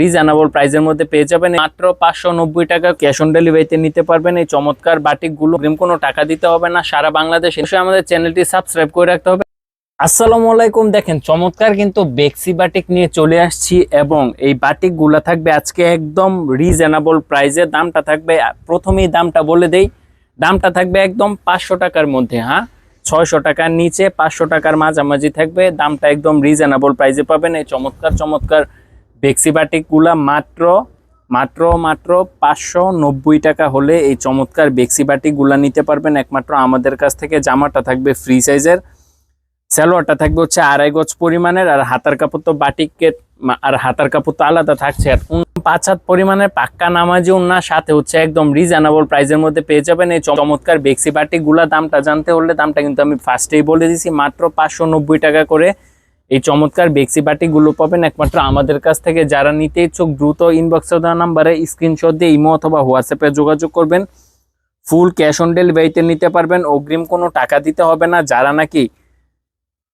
Reasonable প্রাইসের মধ্যে পেয়ে যাবেন মাত্র 590 টাকা। ক্যাশ অন ডেলিভারিতে নিতে পারবেন এই চমৎকার বাটিকগুলো, কোনো টাকা দিতে হবে না, সারা বাংলাদেশ। অবশ্যই আমাদের চ্যানেলটি সাবস্ক্রাইব করে রাখতে হবে। আসসালামু আলাইকুম, দেখেন চমৎকার কিন্তু বেক্সি বাটিক নিয়ে চলে আসছি এবং এই বাটিক গুলা থাকবে আজকে একদম রিজনেবল প্রাইসে। দামটা থাকবে, প্রথমেই দামটা বলে দেই, দামটা থাকবে একদম 500 টাকার মধ্যে। হ্যাঁ, 600 টাকার নিচে, 500 টাকার মাঝামাঝি থাকবে। দামটা একদম রিজনেবল প্রাইসে পাবেন এই চমৎকার চমৎকার বেক্সি বাটিক গুলা। মাত্র মাত্র মাত্র 590 টাকা হলে এই চমৎকার বেক্সি বাটিক গুলা নিতে পারবেন একমাত্র আমাদের কাছ থেকে। জামাটা থাকবে ফ্রি সাইজের, সালোয়ারটা থাকবে হচ্ছে 2.5 গজ পরিমাণের, আর হাতার কাপড় তো বাটিকের আর হাতার কাপড় তো আলাদা থাকছে। আর 5 হাত পরিমাণের পাক্কা নামাজি ওন্না, সাথে হচ্ছে একদম রিজনেবল প্রাইসের মধ্যে পেয়ে যাবেন এই চমৎকার বেক্সি বাটিক গুলা। দামটা জানতে হলে দামটা কিন্তু আমি ফার্স্টেই বলে দিছি, মাত্র 590 টাকা করে এই চমৎকার বেক্সি বাটিক গুলো পাবেন একমাত্র আমাদের কাছ থেকে। যারা নিতে ইচ্ছুক দ্রুত ইনবক্সে দেওয়া নাম্বারে স্ক্রিনশট দিয়ে ইমো অথবা হোয়াটসঅ্যাপে যোগাযোগ করবেন। ফুল ক্যাশ অন ডেলিভারিতে নিতে পারবেন, অগ্রিম কোনো টাকা দিতে হবে না। যারা নাকি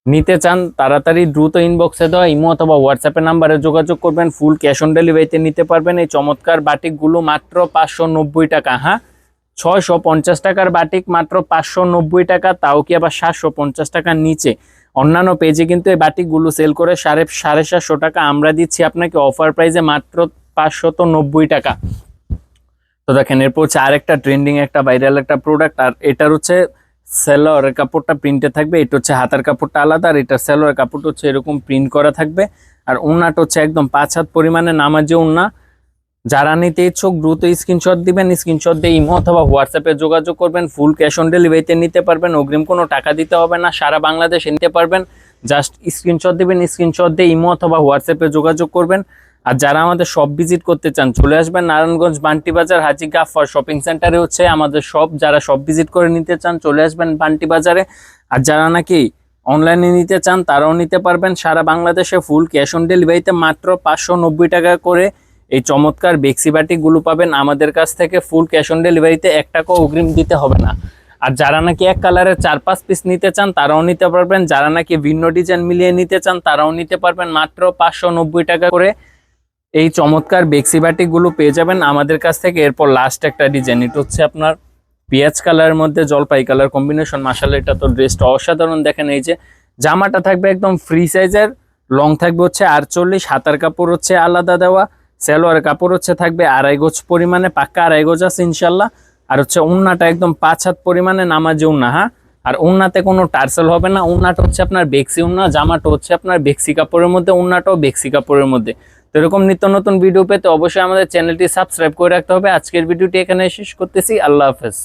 নিতে চান তাড়াতাড়ি দ্রুত ইনবক্সে দেওয়া ইমো অথবা হোয়াটসঅ্যাপের নাম্বারে যোগাযোগ করবেন। ফুল ক্যাশ অন ডেলিভারিতে নিতে পারবেন এই চমৎকার বাটিকগুলো মাত্র 590 টাকা। হ্যাঁ, 650 টাকার বাটিক মাত্র 590 টাকা, তাও কি আবার 750 টাকার নিচে। অন্যান্য পেজে কিন্তু এই বাটিকগুলো সেল করে 750 টাকা, আমরা দিচ্ছি আপনাকে অফার প্রাইসে মাত্র 590 টাকা। তো দেখেন, এরপর হচ্ছে আরেকটা ট্রেন্ডিং একটা ভাইরাল একটা প্রোডাক্ট, আর এটার হচ্ছে সালোয়ারের কাপড়টা প্রিন্টে থাকবে, এটা হচ্ছে হাতার কাপড়টা আলাদা, আর এটা সালোয়ারের কাপড়টা হচ্ছে এরকম প্রিন্ট করা থাকবে। আর ওন্নাটা হচ্ছে একদম 5 হাত পরিমাণে নামাজি ওন্না। যারা নিতে ইচ্ছুক দ্রুত স্ক্রিনশট দিবেন, স্ক্রিনশট দিয়ে ইমো অথবা হোয়াটসঅ্যাপে যোগাযোগ করবেন। ফুল ক্যাশ অন ডেলিভারিতে নিতে পারবেন, অগ্রিম কোনো টাকা দিতে হবে না, সারা বাংলাদেশে নিতে পারবেন। জাস্ট স্ক্রিনশট দিবেন, স্ক্রিনশট দিয়ে ইমো অথবা হোয়াটসঅ্যাপে যোগাযোগ করবেন। আর যারা আমাদের শপ ভিজিট করতে চান চলে আসবেন নারায়ণগঞ্জ বান্টি বাজার হাজি গাফফার শপিং সেন্টারে হচ্ছে আমাদের শপ। যারা শপ ভিজিট করে নিতে চান চলে আসবেন বান্টি বাজারে। আর যারা নাকি অনলাইনে নিতে চান তারাও নিতে পারবেন সারা বাংলাদেশে। ফুল ক্যাশ অন ডেলিভারিতে মাত্র 590 টাকা করে এই চমৎকার বেক্সি বাটিকগুলো পাবেন আমাদের কাছ থেকে। ফুল ক্যাশ অন ডেলিভারিতে 1 টাকাও অগ্রিম দিতে হবে না। আর যারা নাকি এক কালারের 4-5 পিস নিতে চান তারাও নিতে পারবেন। যারা নাকি ভিন্ন ডিজাইন মিলিয়ে নিতে চান তারাও নিতে পারবেন। মাত্র 590 টাকা করে এই চমৎকার বেক্সি বাটিকগুলো পেয়ে যাবেন আমাদের কাছ থেকে। এরপর লাস্ট একটা ডিজাইন, এটা হচ্ছে আপনার পেঁয়াজ কালারের মধ্যে জলপাই কালার কম্বিনেশন। মাশাআল্লাহ, এটা তো ড্রেসটা অসাধারণ। দেখেন, এই যে জামাটা থাকবে একদম ফ্রি সাইজের, লং থাকবে হচ্ছে 48, হাতার কাপড় হচ্ছে আলাদা দেওয়া, সালোয়ারের কাপড় হচ্ছে থাকবে 2.5 গজ পরিমাণে, পাক্কা 2.5 গজ আছে ইনশাল্লাহ। আর হচ্ছে ওন্নাটা একদম 5 হাত পরিমাণে নামাজি ওন্না। হ্যাঁ, আর ওন্নাতে কোনো টার্সেল হবে না। ওন্নাটা হচ্ছে আপনার বেক্সি ওন্না, জামাটা হচ্ছে আপনার বেক্সি কাপড়ের মধ্যে, ওন্নাটাও বেক্সি কাপড়ের মধ্যে। তো এরকম নিত্য নতুন ভিডিও পেতে অবশ্যই আমাদের চ্যানেলটি সাবস্ক্রাইব করে রাখতে হবে। আজকের ভিডিওটি এখানে শেষ করতেছি, আল্লাহ হাফেজ।